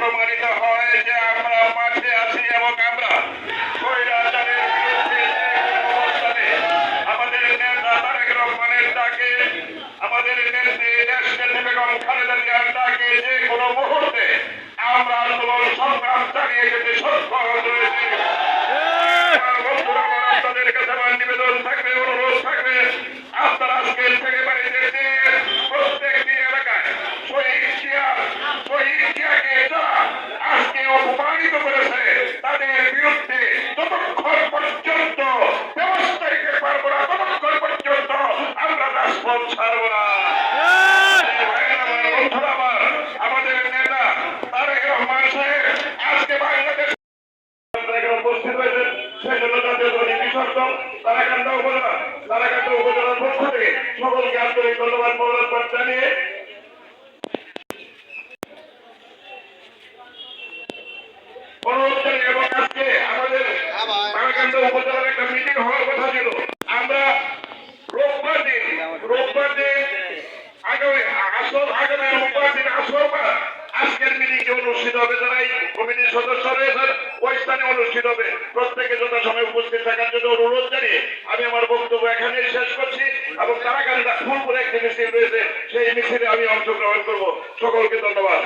প্রমাণিত হয় যে আমরা মাঠে আছি এবং আমরা স্বৈরাচারের বিরুদ্ধে যে কোনো অবস্থানে আমাদের নেতা তারেক রহমানের ডাকে, আমাদের নেত্রী দেশনেত্রী বেগম খালেদা জিয়ার ডাকে যে কোনো মুহূর্তে আমরা আন্দোলন সংগ্রাম চালিয়ে যেতে সক্ষম রয়েছে। বন্ধুরা, আমার আপনাদের কাছে আমার নিবেদন থাকবে, অনুরোধ থাকবে, আপনারা আজকের থেকে বাড়িতে যে প্রত্যেকটি এলাকায় শহীদ জিয়াকে যারা আজকে অপমানিত করেছে তাদের বিরুদ্ধে যতক্ষণ পর্যন্ত ব্যবস্থা নিতে পারবো না, ততক্ষণ পর্যন্ত আমরা রাজপথ ছাড়বো না। বন্ধুরা আমার, আমাদের নেতা তারেক রহমান সাহেব আজকে বাংলাদেশ উপস্থিত হয়েছেন, সেই জন্য জাতীয় কৃষক দল তারাকান্দা উপজেলার পক্ষ থেকে সকলকে আন্তরিক ধন্যবাদ মোবারকবাদ জানিয়ে অনুরোধ করি। এবং আজকে আমাদের তারাকান্দা উপজেলার একটা মিটিং হওয়ার কথা ছিল। আমরা রোববার দিন আগামী রোববার দিন আসরবার আজকের মিটিংটি অনুষ্ঠিত হবে। যারা এই কমিটির সদস্য রয়েছেন ওই স্থানে অনুষ্ঠিত হবে। প্রত্যেকে যথাসময়ে উপস্থিত থাকার জন্য অনুরোধ জানিয়ে আমি আমার বক্তব্য এখানেই শেষ করছি। এবং তারাকান্দা ফুলপুরে একটি মিছিল রয়েছে, সেই মিছিলে আমি অংশগ্রহণ করব। সকলকে ধন্যবাদ।